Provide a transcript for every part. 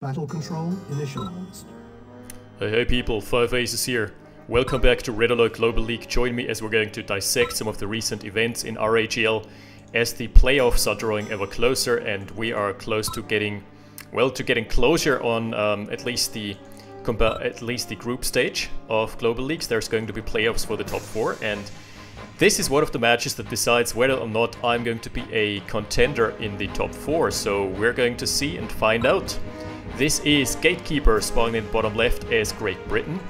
Battle control initialized. Hey people, 5 Aces here. Welcome back to Red Alert Global League. Join me as we're going to dissect some of the recent events in RAGL as the playoffs are drawing ever closer and we are close to getting, well, closure on at least the group stage of Global Leagues. There's going to be playoffs for the top 4 and this is one of the matches that decides whether or not I'm going to be a contender in the top 4. So we're going to see and find out. This is Gatekeeper spawning in the bottom left as Great Britain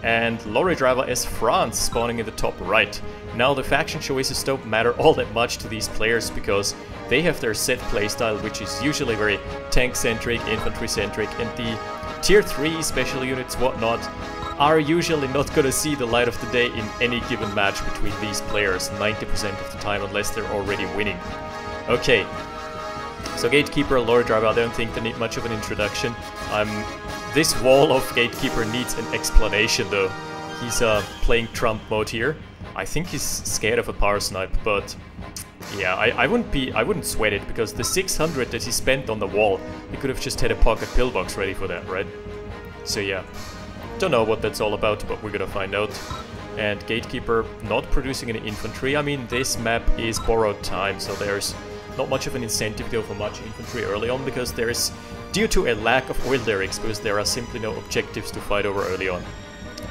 and Lorrydriver as France spawning in the top right. Now the faction choices don't matter all that much to these players because they have their set playstyle, which is usually very tank-centric, infantry-centric, and the tier 3 special units, whatnot, are usually not gonna see the light of the day in any given match between these players 90% of the time unless they're already winning. Okay. So Gatekeeper, Lorrydriver, I don't think they need much of an introduction. This wall of Gatekeeper needs an explanation though. He's playing Trump mode here. I think he's scared of a power snipe, but yeah, I wouldn't sweat it because the 600 that he spent on the wall, he could have just had a pocket pillbox ready for that, right? So yeah, don't know what that's all about, but we're gonna find out. And Gatekeeper not producing any infantry. I mean, this map is borrowed time, so there's not much of an incentive to go for much infantry early on because there is, due to a lack of oil derricks, because there are simply no objectives to fight over early on.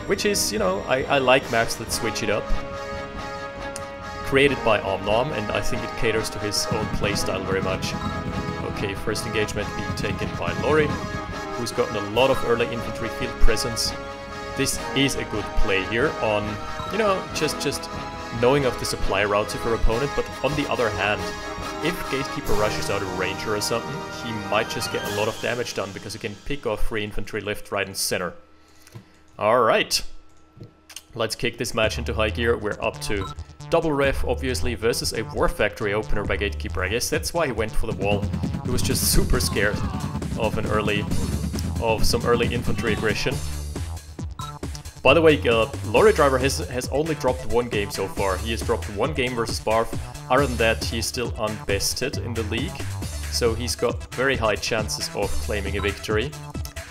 Which is, you know, I like maps that switch it up. Created by Omnom, and I think it caters to his own playstyle very much. Okay, first engagement being taken by Lorry, who's gotten a lot of early infantry field presence. This is a good play here on, you know, just knowing of the supply routes of your opponent, but on the other hand, if Gatekeeper rushes out a ranger or something, he might just get a lot of damage done because he can pick off free infantry left, right and center. Alright, let's kick this match into high gear. We're up to double ref, obviously, versus a War Factory opener by Gatekeeper. I guess that's why he went for the wall. He was just super scared of some early infantry aggression. By the way, Lorrydriver has only dropped 1 game so far. He has dropped 1 game versus Barf. Other than that, he's still unbested in the league. So he's got very high chances of claiming a victory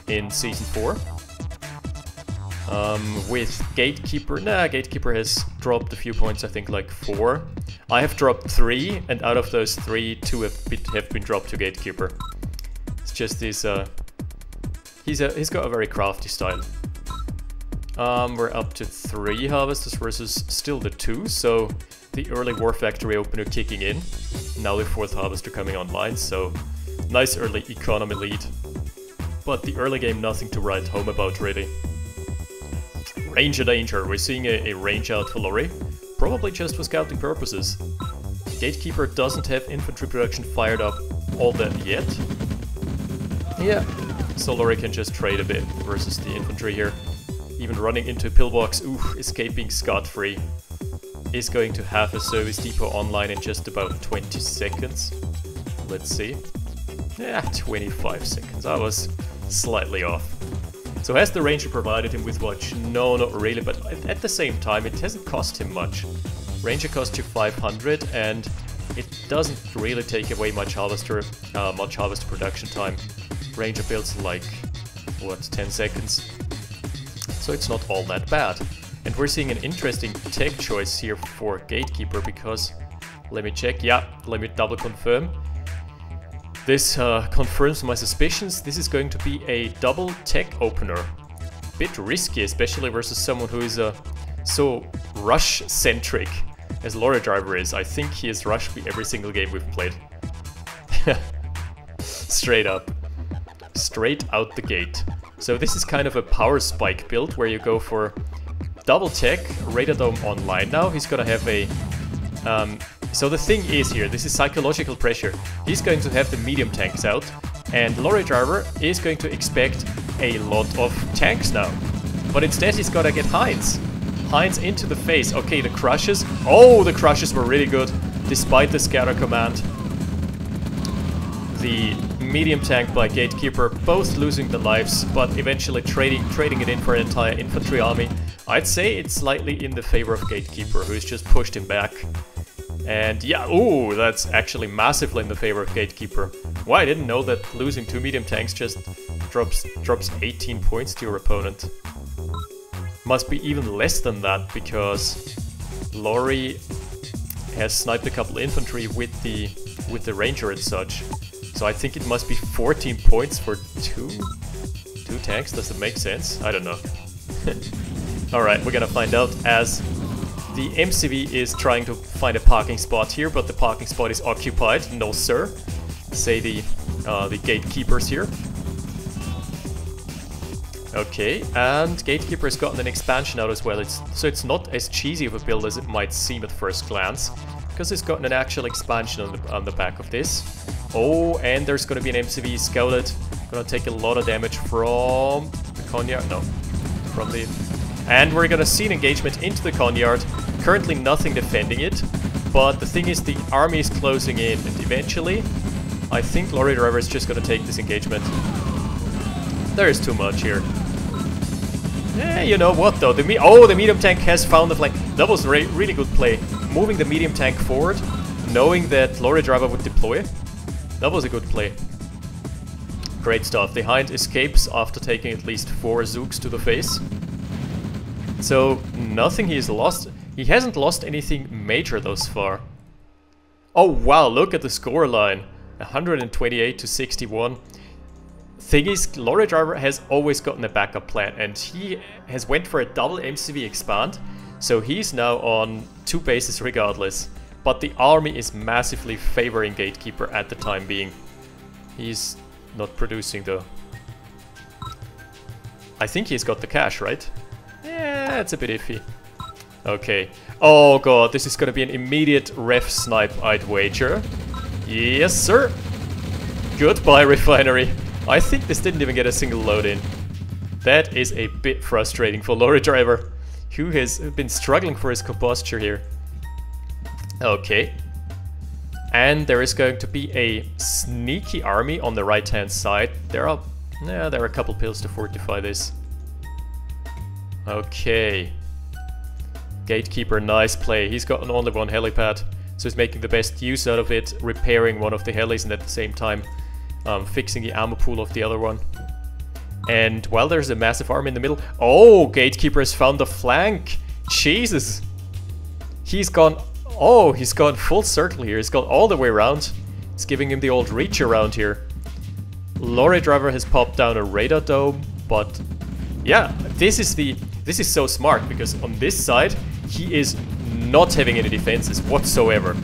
in Season 4. With Gatekeeper, Gatekeeper has dropped a few points, I think like 4. I have dropped 3, and out of those 3, 2 have been dropped to Gatekeeper. It's just this, he's got a very crafty style. We're up to 3 harvesters versus still the 2, so the early War Factory opener kicking in. Now the 4th harvester coming online, so nice early economy lead. But the early game, nothing to write home about really. Ranger danger, we're seeing a range out for Lorry, probably just for scouting purposes. Gatekeeper doesn't have infantry production fired up all that yet. Yeah, so Lorry can just trade a bit versus the infantry here. Even running into a pillbox, escaping scot-free. Is going to have a service depot online in just about 20 seconds. Let's see. Yeah, 25 seconds. I was slightly off. So has the Ranger provided him with watch? No, not really, but at the same time it hasn't cost him much. Ranger costs you 500 and it doesn't really take away much harvester production time. Ranger builds like, what, 10 seconds? So it's not all that bad. And we're seeing an interesting tech choice here for Gatekeeper because, let me check, yeah, let me double confirm. This confirms my suspicions. This is going to be a double tech opener. Bit risky, especially versus someone who is so rush-centric as Lorrydriver is. I think he has rushed me every single game we've played. Straight up. Straight out the gate. So this is kind of a power spike build where you go for double tech, Radar Dome online now. He's gonna have a... so the thing is here, this is psychological pressure. He's going to have the medium tanks out, and Lorrydriver is going to expect a lot of tanks now. But instead he's gotta get Heinz. Heinz into the face. Okay, the crushes. Oh, the crushes were really good, despite the scatter command. The medium tank by Gatekeeper, both losing the lives, but eventually trading it in for an entire infantry army. I'd say it's slightly in the favor of Gatekeeper, who's just pushed him back. And yeah, ooh, that's actually massively in the favor of Gatekeeper. Well, I didn't know that losing 2 medium tanks just drops 18 points to your opponent. Must be even less than that, because Lorry has sniped a couple infantry with the ranger and such. So I think it must be 14 points for two tanks. Does it make sense? I don't know. Alright, we're gonna find out as the MCV is trying to find a parking spot here, but the parking spot is occupied. No sir, say the gatekeepers here. Okay, and Gatekeeper has gotten an expansion out as well. So it's not as cheesy of a build as it might seem at first glance, because it's gotten an actual expansion on the back of this. Oh, and there's going to be an MCV scouted. Gonna take a lot of damage from the Conyard. No, from the... And we're gonna see an engagement into the Conyard. Currently nothing defending it, but the thing is the army is closing in, and eventually I think Lorrydriver is just gonna take this engagement. There is too much here. Eh, you know what though, the medium tank has found the flank. That was really good play. Moving the medium tank forward, knowing that Lorrydriver would deploy. That was a good play. Great stuff. The Hind escapes after taking at least 4 Zooks to the face. So, nothing he's lost. He hasn't lost anything major thus far. Oh wow, look at the scoreline. 128 to 61. Thing is, Lorrydriver has always gotten a backup plan, and he has went for a double MCV expand, so he's now on 2 bases regardless. But the army is massively favoring Gatekeeper at the time being. He's not producing though. I think he's got the cash, right? Yeah, it's a bit iffy. Okay. Oh god, this is gonna be an immediate ref snipe, I'd wager. Yes, sir. Goodbye, refinery. I think this didn't even get a single load in. That is a bit frustrating for Lorrydriver, who has been struggling for his composture here. Okay. And there is going to be a sneaky army on the right-hand side. There are a couple pills to fortify this. Okay. Gatekeeper, nice play. He's got only 1 helipad, so he's making the best use out of it, repairing one of the helis and at the same time fixing the ammo pool of the other one. And while there's a massive army in the middle... Oh, Gatekeeper has found the flank! Jesus! He's gone... Oh, he's gone full circle here. He's gone all the way around. It's giving him the old reach around here. Lorrydriver has popped down a radar dome, but... Yeah, this is so smart, because on this side, he is not having any defenses whatsoever.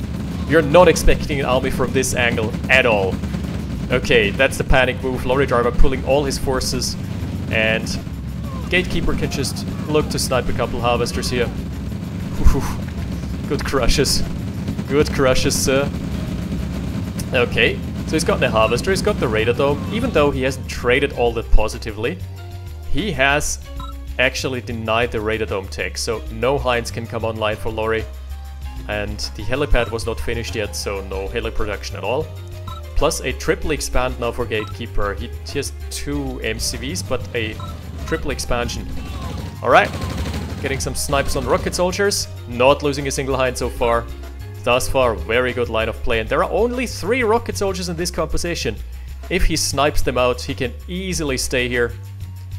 You're not expecting an army from this angle at all. Okay, that's the panic move. Lorrydriver pulling all his forces, and Gatekeeper can just look to snipe a couple harvesters here. Good crushes. Good crushes, sir. Okay, so he's got the harvester, he's got the radar dome. Even though he hasn't traded all that positively, he has actually denied the radar dome tech, so no Hinds can come online for Lorry. And the helipad was not finished yet, so no heli production at all. Plus a triple expand now for Gatekeeper. He has 2 MCVs, but a triple expansion. Alright, getting some snipes on rocket soldiers. Not losing a single Hind so far. Thus far, very good line of play. And there are only 3 rocket soldiers in this composition. If he snipes them out, he can easily stay here.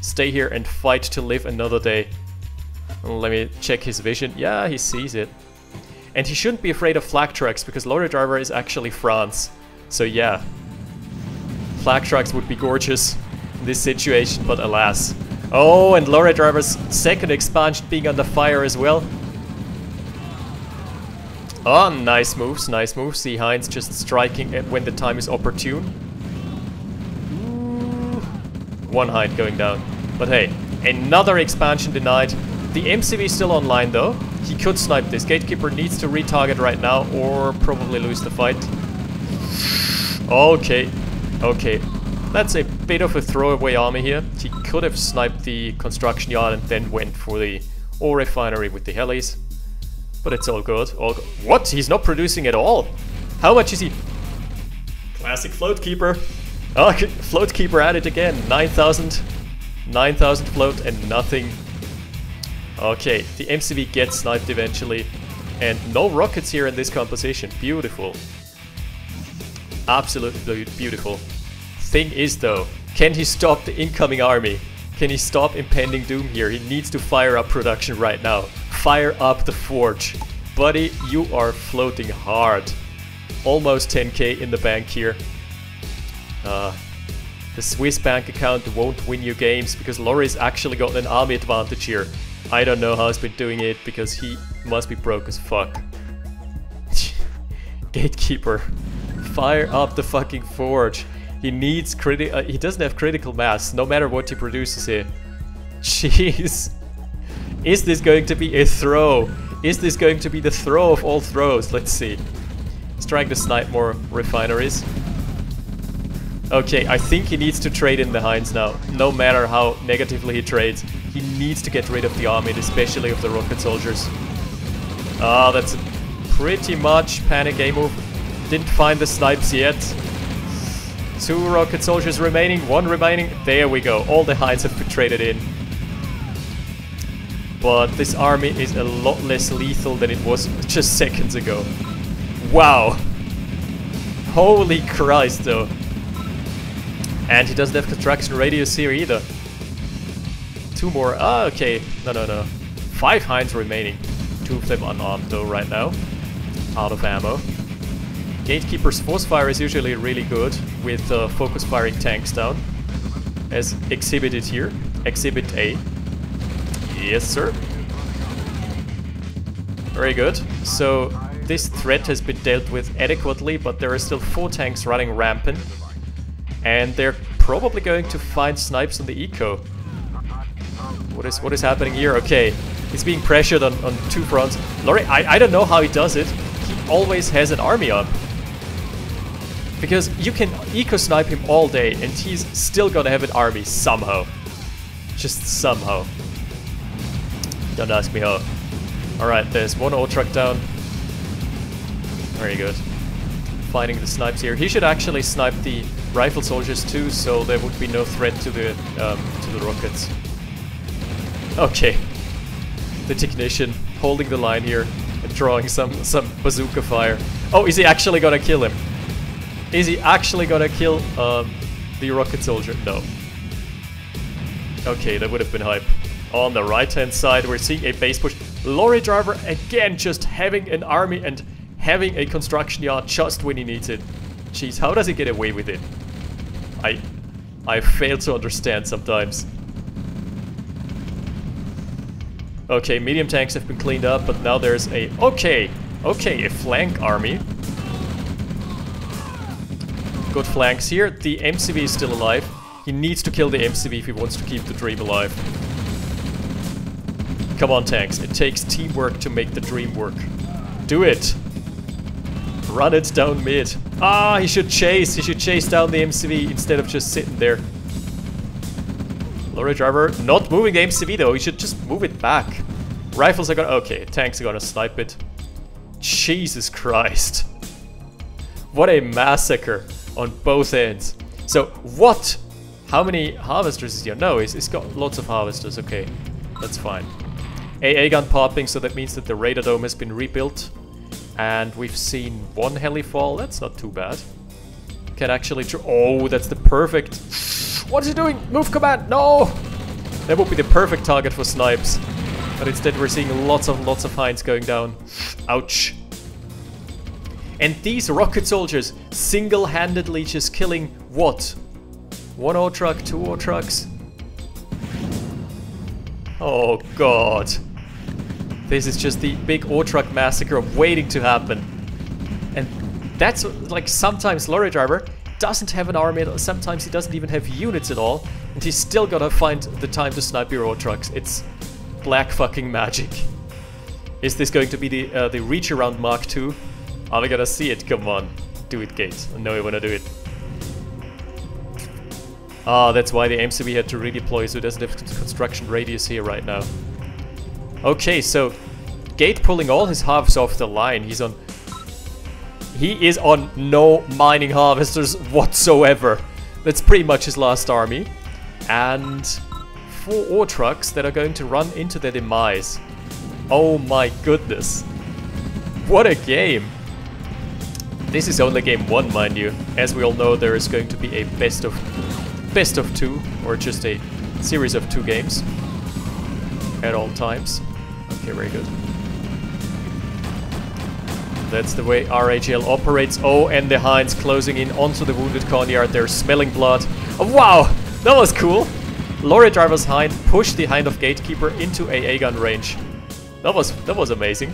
Stay here and fight to live another day. Let me check his vision. Yeah, he sees it. And he shouldn't be afraid of flak trucks, because Lorrydriver is actually France. So yeah, flak trucks would be gorgeous in this situation, but alas. Oh, and Lorrydriver's second expansion being under fire as well. Oh, nice moves, nice moves. See Hinds just striking when the time is opportune. Ooh. 1 Hind going down. But hey, another expansion denied. The MCV is still online though. He could snipe this. Gatekeeper needs to retarget right now or probably lose the fight. Okay, okay. That's a bit of a throwaway army here. He could have sniped the construction yard and then went for the ore refinery with the helis. But it's all good. What? He's not producing at all? How much is he? Classic Float Keeper. Oh, Float Keeper at it again. 9,000. 9,000 float and nothing. Okay, the MCV gets sniped eventually. And no rockets here in this composition. Beautiful. Absolutely beautiful. Thing is though, Can he stop the incoming army? Can he stop impending doom here? He needs to fire up production right now. Fire up the forge. Buddy, you are floating hard. Almost 10k in the bank here. The Swiss bank account won't win you games because Lorry's actually got an army advantage here. I don't know how he's been doing it because he must be broke as fuck. Gatekeeper. Fire up the fucking forge. He needs he doesn't have critical mass, no matter what he produces here. Jeez. Is this going to be a throw? Is this going to be the throw of all throws? Let's see. He's trying to snipe more refineries. Okay, I think he needs to trade in the Heinz now. No matter how negatively he trades, he needs to get rid of the army, especially of the rocket soldiers. Ah, that's a pretty much panic game move. Didn't find the snipes yet. 2 rocket soldiers remaining, 1 remaining. There we go. All the Heinz have been traded in. But this army is a lot less lethal than it was just seconds ago. Wow. Holy Christ, though. And he doesn't have construction radius here either. 2 more. Ah, okay. No. 5 Heinz remaining. 2 of them unarmed, though, right now. Out of ammo. Gatekeeper's force fire is usually really good with focus firing tanks down, as exhibited here. Exhibit A. Yes, sir. Very good. So this threat has been dealt with adequately, but there are still 4 tanks running rampant, and they're probably going to find snipes on the eco. What is happening here? Okay, he's being pressured on 2 fronts. Lorry, I don't know how he does it. He always has an army up. Because you can eco-snipe him all day and he's still gonna have an army somehow. Just somehow. Don't ask me how. Alright, there's 1 O-truck down. Very good. Finding the snipes here. He should actually snipe the rifle soldiers too, so there would be no threat to the rockets. Okay. The technician holding the line here and drawing some bazooka fire. Oh, is he actually gonna kill him? Is he actually gonna kill the rocket soldier? No. Okay, that would have been hype. On the right-hand side, we're seeing a base push. Lorrydriver again, just having an army and having a construction yard just when he needs it. Jeez, how does he get away with it? I fail to understand sometimes. Okay, medium tanks have been cleaned up, but now there's a... Okay, a flank army. Good flanks here. The MCV is still alive. He needs to kill the MCV if he wants to keep the dream alive. Come on, tanks. It takes teamwork to make the dream work. Do it. Run it down mid. Ah, he should chase. He should chase down the MCV instead of just sitting there. Lorrydriver not moving the MCV though. He should just move it back. Rifles are gonna... Okay, tanks are gonna snipe it. Jesus Christ. What a massacre on both ends. So, what? How many harvesters is he on? No, he's got lots of harvesters. Okay, that's fine. AA gun popping, so that means that the radar dome has been rebuilt. And we've seen 1 heli fall. That's not too bad. Can actually... Oh, that's the perfect... What is he doing? Move command! No! That would be the perfect target for snipes. But instead we're seeing lots of Heinz going down. Ouch. And these rocket soldiers single-handedly just killing what? 1 O-truck, 2 O-trucks? Oh god. This is just the big O-truck massacre waiting to happen. And that's like sometimes Lorrydriver doesn't have an army at all. Sometimes he doesn't even have units at all. And he's still gotta find the time to snipe your O-trucks. It's black fucking magic. Is this going to be the reach around Mark II? Are we gonna see it? Come on. Do it, Gates. I know you wanna do it. Ah, that's why the MCV had to redeploy, so it doesn't have construction radius here right now. Okay, so Gate pulling all his halves off the line. He is on no mining harvesters whatsoever. That's pretty much his last army. And 4 ore trucks that are going to run into their demise. Oh my goodness. What a game. This is only game 1, mind you. As we all know, there is going to be a best of best of 2, or just a series of 2 games at all times. Okay, very good. That's the way RHL operates. Oh, and the Hinds closing in onto the wounded Conyard. They're smelling blood. Oh, wow! That was cool! Lorrydriver's Hind pushed the Hind of Gatekeeper into AA gun range. That was amazing.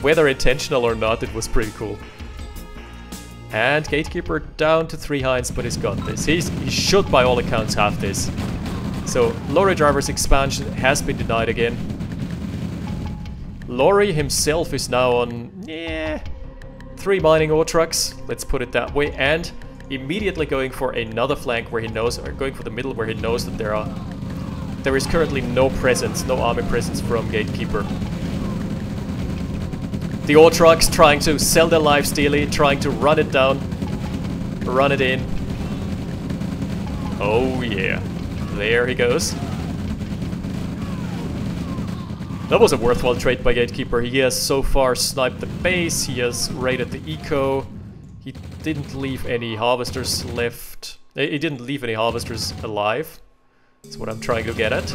Whether intentional or not, it was pretty cool. And Gatekeeper down to 3 Hinds, but he's got this. He should, by all accounts, have this. So, Lorrydriver's expansion has been denied again. Lorry himself is now on, 3 mining ore trucks, let's put it that way, and immediately going for another flank where he knows, or going for the middle where he knows that there is currently no presence, no army presence from Gatekeeper. The ore trucks trying to sell their lives dearly, trying to run it down, run it in. Oh yeah, there he goes. That was a worthwhile trade by Gatekeeper. He has so far sniped the base, he has raided the eco. He didn't leave any harvesters left. He didn't leave any harvesters alive. That's what I'm trying to get at.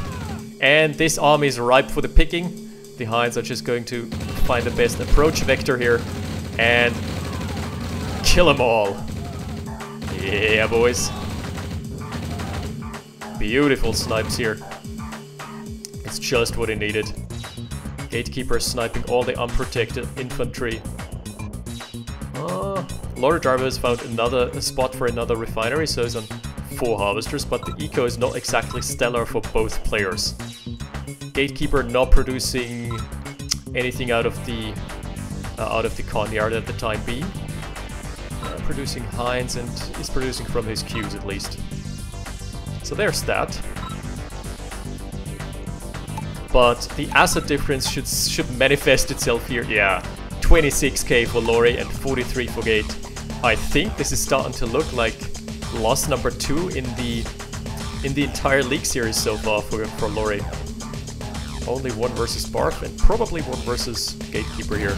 And this army is ripe for the picking. The Hinds are just going to find the best approach vector here and kill them all. Yeah, boys. Beautiful snipes here. It's just what he needed. Gatekeeper sniping all the unprotected infantry. Lorrydriver has found another spot for another refinery, so he's on 4 harvesters, but the eco is not exactly stellar for both players. Gatekeeper not producing anything out of the Conyard at the time being. Producing Hinds, and he's producing from his queues at least. So there's that. But the asset difference should manifest itself here. Yeah, 26k for Lorry and 43 for Gate. I think this is starting to look like loss number 2 in the entire league series so far for Lorry. Only 1 versus Barf and probably 1 versus Gatekeeper here.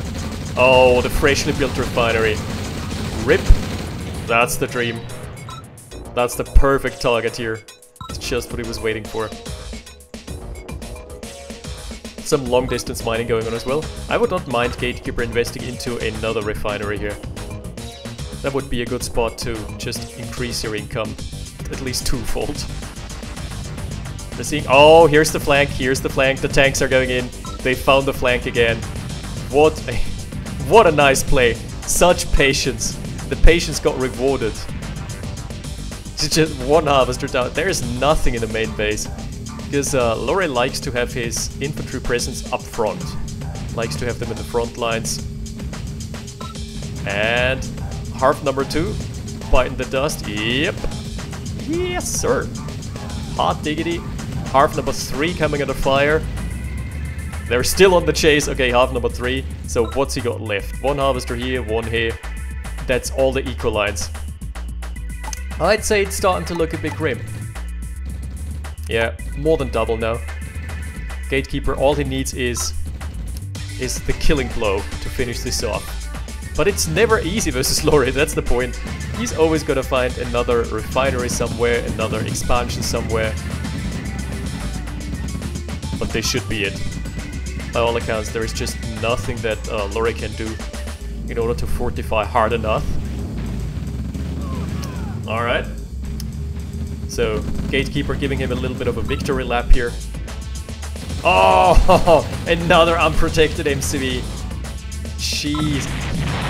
Oh, the freshly built refinery. RIP. That's the dream. That's the perfect target here. It's just what he was waiting for. Some long distance mining going on as well. I would not mind Gatekeeper investing into another refinery here. That would be a good spot to just increase your income at least 2-fold. They're seeing, oh, here's the flank, the tanks are going in. They found the flank again. What a nice play. Such patience. The patience got rewarded. Just 1 harvester down. There is nothing in the main base. Because Lorry likes to have his infantry presence up front. Likes to have them in the front lines. And harv number 2. Biting the dust. Yep. Yes, sir. Hot diggity. Harv number 3 coming under fire. They're still on the chase. Okay, harv number 3. So what's he got left? 1 harvester here, 1 here. That's all the eco lines. I'd say it's starting to look a bit grim. Yeah, more than double now. Gatekeeper, all he needs is the killing blow to finish this off. But it's never easy versus Lorry, that's the point. He's always gonna find another refinery somewhere, another expansion somewhere. But this should be it. By all accounts, there is just nothing that Lorry can do in order to fortify hard enough. Alright. So, Gatekeeper giving him a little bit of a victory lap here. Oh, another unprotected MCV. Jeez.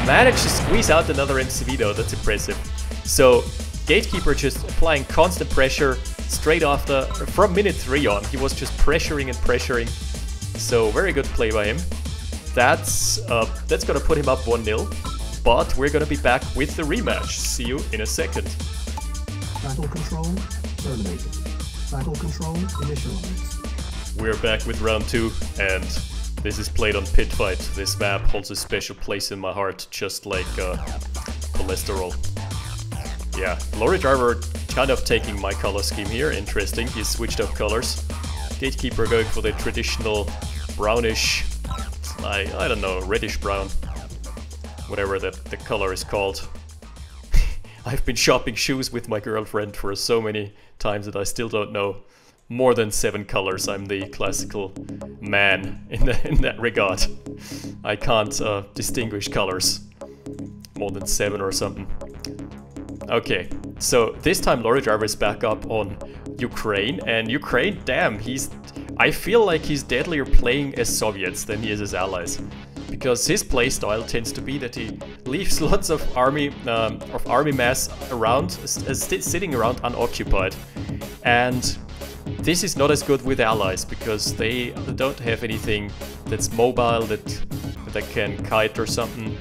Managed to squeeze out another MCV though, that's impressive. So, Gatekeeper just applying constant pressure straight after, from minute 3 on. He was just pressuring and pressuring. So, very good play by him. That's gonna put him up 1-0. But we're gonna be back with the rematch. See you in a second. Battle control terminated. Battle control initialized. We're back with round 2, and this is played on Pit Fight. This map holds a special place in my heart, just like cholesterol. Yeah, Lorrydriver kind of taking my color scheme here. Interesting, he's switched up colors. Gatekeeper going for the traditional brownish, I don't know, reddish brown. Whatever the color is called. I've been shopping shoes with my girlfriend for so many times that I still don't know more than 7 colors. I'm the classical man in that regard. I can't distinguish colors more than 7 or something. Okay, so this time Lorrydriver is back up on Ukraine, and Ukraine, damn, I feel like he's deadlier playing as Soviets than he is as allies. Because his playstyle tends to be that he leaves lots of army mass around, sitting around unoccupied. And this is not as good with allies, because they don't have anything that's mobile, that can kite or something,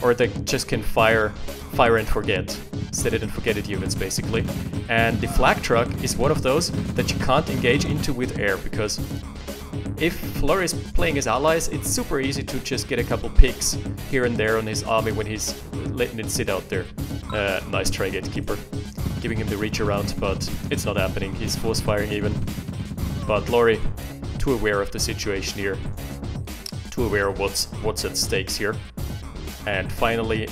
or they just can fire and forget. Set it and forget it units, basically. And the flak truck is one of those that you can't engage into with air, because if Lorry is playing as allies, it's super easy to just get a couple picks here and there on his army when he's letting it sit out there. Nice try, Gatekeeper. Giving him the reach around, but it's not happening. He's force firing even. But Lorry, too aware of the situation here. Too aware of what's at stakes here. And finally,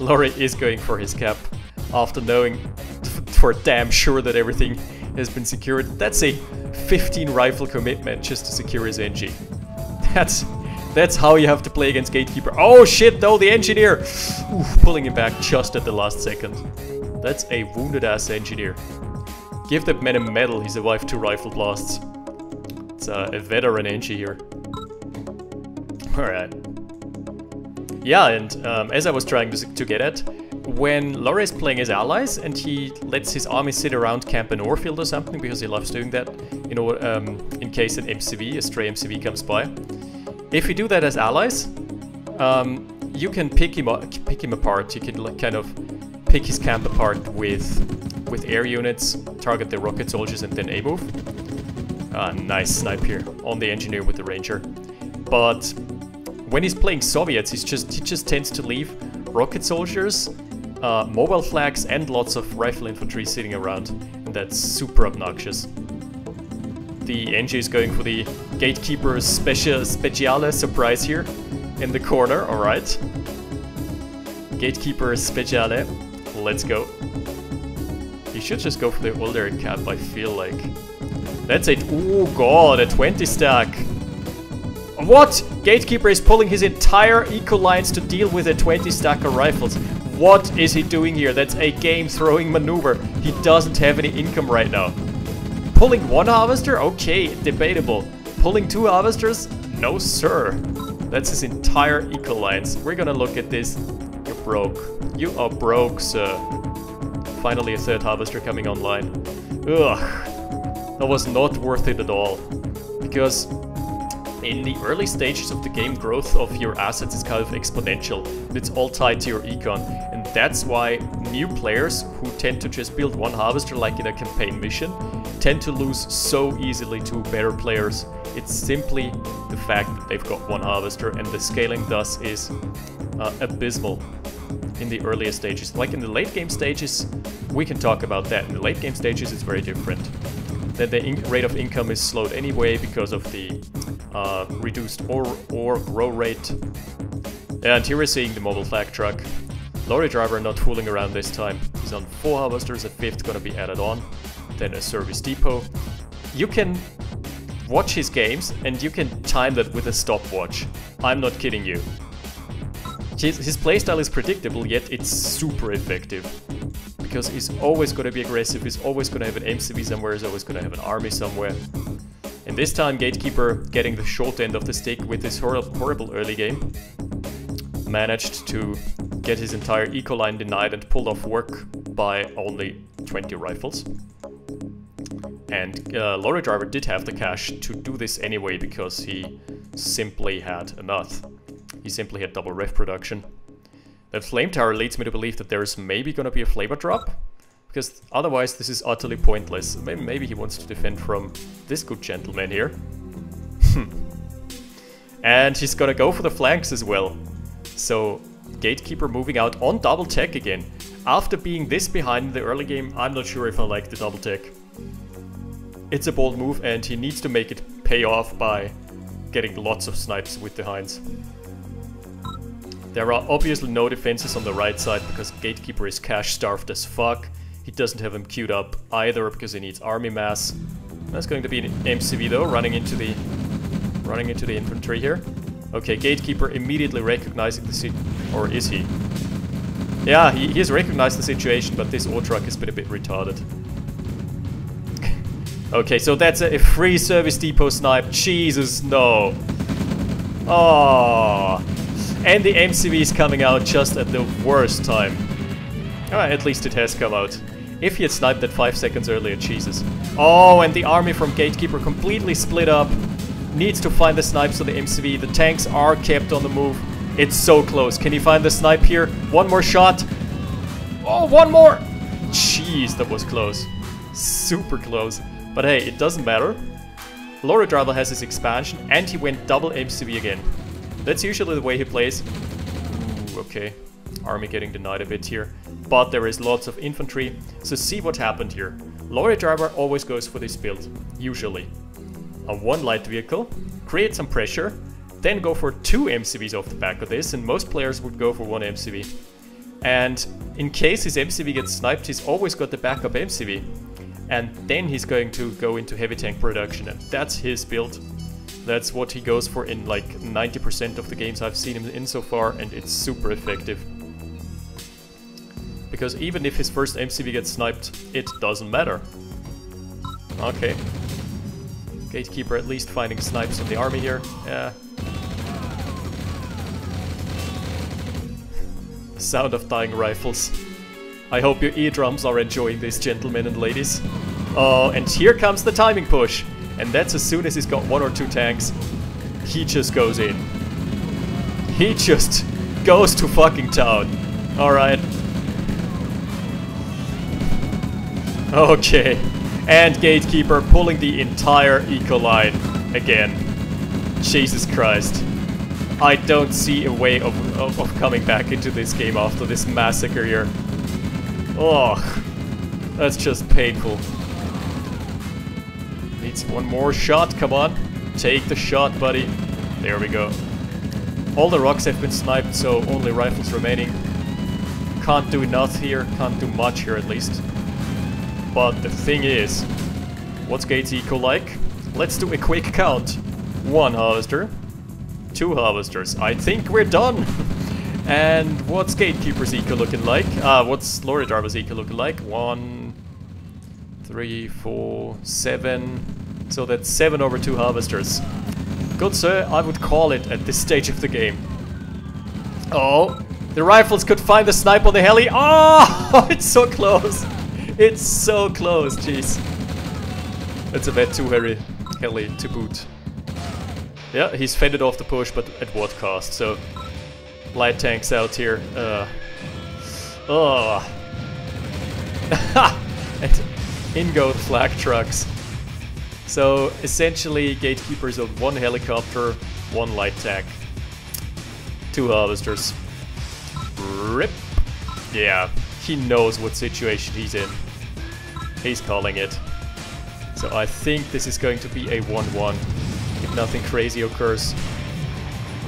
Lorry is going for his cap after knowing for damn sure that everything has been secured. That's a 15 rifle commitment just to secure his NG. That's how you have to play against Gatekeeper. Oh shit, no, the engineer! Oof, pulling him back just at the last second. That's a wounded ass engineer. Give that man a medal, he survived 2 rifle blasts. It's a veteran NG here. Alright. Yeah, and as I was trying to get at, when Lorry is playing his allies and he lets his army sit around Camp an Orfield or something, because he loves doing that, you know, in case an MCV, a stray MCV comes by. If you do that as allies, you can pick him apart. You can like, kind of pick his camp apart with air units, target the rocket soldiers, and then A-move. Nice snipe here on the engineer with the ranger. But when he's playing Soviets, he just tends to leave rocket soldiers, mobile flags, and lots of rifle infantry sitting around, and that's super obnoxious. The NG is going for the Gatekeeper Speciale surprise here in the corner, alright. Gatekeeper Speciale, let's go. He should just go for the older cap, I feel like. That's it. Oh god, a 20 stack. What? Gatekeeper is pulling his entire eco lines to deal with a 20 stack of rifles. What is he doing here? That's a game throwing maneuver. He doesn't have any income right now. Pulling 1 harvester? Okay, debatable. Pulling 2 harvesters? No sir. That's his entire eco lines. We're gonna look at this. You're broke. You are broke, sir. Finally a 3rd harvester coming online. Ugh. That was not worth it at all. Because in the early stages of the game, growth of your assets is kind of exponential. It's all tied to your econ. And that's why new players who tend to just build 1 harvester like in a campaign mission tend to lose so easily to better players. It's simply the fact that they've got 1 harvester, and the scaling thus is abysmal in the earlier stages. Like in the late game stages, we can talk about that. In the late game stages it's very different. Then the rate of income is slowed anyway because of the reduced ore grow rate. And here we're seeing the mobile flag truck. Lorrydriver not fooling around this time. He's on 4 harvesters, a 5th gonna be added on. Then a service depot. You can watch his games and you can time that with a stopwatch. I'm not kidding you. His playstyle is predictable, yet it's super effective. Because he's always going to be aggressive, he's always going to have an MCV somewhere, he's always going to have an army somewhere. And this time Gatekeeper getting the short end of the stick with this horrible early game. Managed to get his entire eco line denied and pulled off work by only 20 rifles. And Lorrydriver did have the cash to do this anyway because he simply had enough. He simply had double ref production. That flame tower leads me to believe that there's maybe gonna be a flavor drop, because otherwise this is utterly pointless. Maybe he wants to defend from this good gentleman here. And he's gonna go for the flanks as well. So Gatekeeper moving out on double tech again. After being this behind in the early game, I'm not sure if I like the double tech. It's a bold move and he needs to make it pay off by getting lots of snipes with the Hinds. There are obviously no defenses on the right side because Gatekeeper is cash-starved as fuck. He doesn't have him queued up either because he needs army mass. That's going to be an MCV though, running into the infantry here. Okay, Gatekeeper immediately recognizing the or is he? Yeah, he has recognized the situation, but this ore truck has been a bit retarded. Okay, so that's a free service depot snipe. Jesus, no. Oh, and the MCV is coming out just at the worst time. Alright, at least it has come out. If he had sniped that 5 seconds earlier, Jesus. Oh, and the army from Gatekeeper completely split up. Needs to find the snipes on the MCV. The tanks are kept on the move. It's so close. Can he find the snipe here? One more shot. Oh, one more! Jeez, that was close. Super close. But hey, it doesn't matter. Lorrydriver has his expansion and he went double MCV again. That's usually the way he plays. Ooh, okay. Army getting denied a bit here. But there is lots of infantry. So see what happened here. Lorrydriver always goes for this build. Usually. On one light vehicle. Create some pressure. Then go for 2 MCVs off the back of this. And most players would go for 1 MCV. And in case his MCV gets sniped, he's always got the backup MCV. And then he's going to go into heavy tank production. And that's his build. That's what he goes for in like 90% of the games I've seen him in so far. And it's super effective. Because even if his first MCV gets sniped, it doesn't matter. Okay. Gatekeeper at least finding snipes on the army here. Yeah. Sound of dying rifles. I hope your eardrums are enjoying this, gentlemen and ladies. Oh, and here comes the timing push. And that's as soon as he's got 1 or 2 tanks, he just goes in. He just goes to fucking town. Alright. Okay. And Gatekeeper pulling the entire eco line again. Jesus Christ. I don't see a way of coming back into this game after this massacre here. Oh, that's just painful. Needs one more shot, come on. Take the shot, buddy. There we go. All the rocks have been sniped, so only rifles remaining. Can't do enough here, can't do much here at least. But the thing is, what's Gate's eco like? Let's do a quick count. 1 harvester. 2 harvesters. I think we're done. And what's Gatekeeper's eco looking like? What's Lorrydriver's eco looking like? 1, 3, 4, 7. So that's 7 over 2 harvesters. Good sir, I would call it at this stage of the game. Oh, the rifles could find the snipe on the heli. Oh, it's so close. It's so close, jeez. That's a bit too heli to boot. Yeah, he's fended off the push, but at what cost? So, light tanks out here. Oh. And in go the flak trucks. So, essentially, Gatekeeper's on 1 helicopter, 1 light tank. 2 harvesters. Rip. Yeah, he knows what situation he's in. He's calling it. So I think this is going to be a 1-1. If nothing crazy occurs.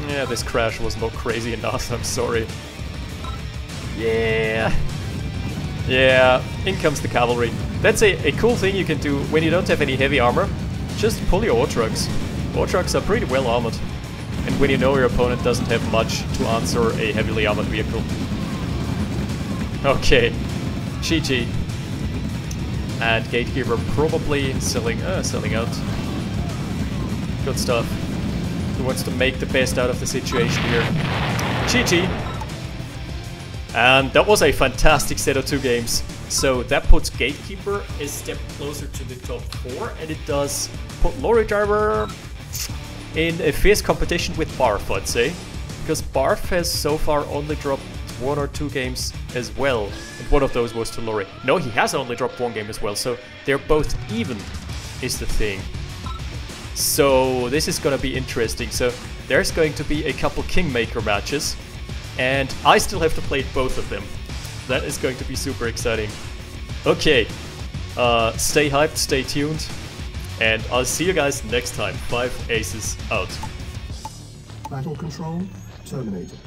Yeah, this crash was not crazy enough, I'm sorry. Yeah. Yeah, in comes the cavalry. That's a cool thing you can do when you don't have any heavy armor. Just pull your ore trucks. Ore trucks are pretty well armored. And when you know your opponent doesn't have much to answer a heavily armored vehicle. Okay. GG. And Gatekeeper probably selling out. Good stuff. He wants to make the best out of the situation here. GG. And that was a fantastic set of 2 games. So that puts Gatekeeper a step closer to the top 4, and it does put Lorrydriver in a fierce competition with Barf, I'd say. Because Barf has so far only dropped 1 or 2 games as well, and one of those was to Lorry. No, he has only dropped 1 game as well, so they're both even, is the thing. So this is gonna be interesting. So there's going to be a couple Kingmaker matches, and I still have to play both of them. That is going to be super exciting. Okay, stay hyped, stay tuned, and I'll see you guys next time. 5 Aces out. Battle control terminated.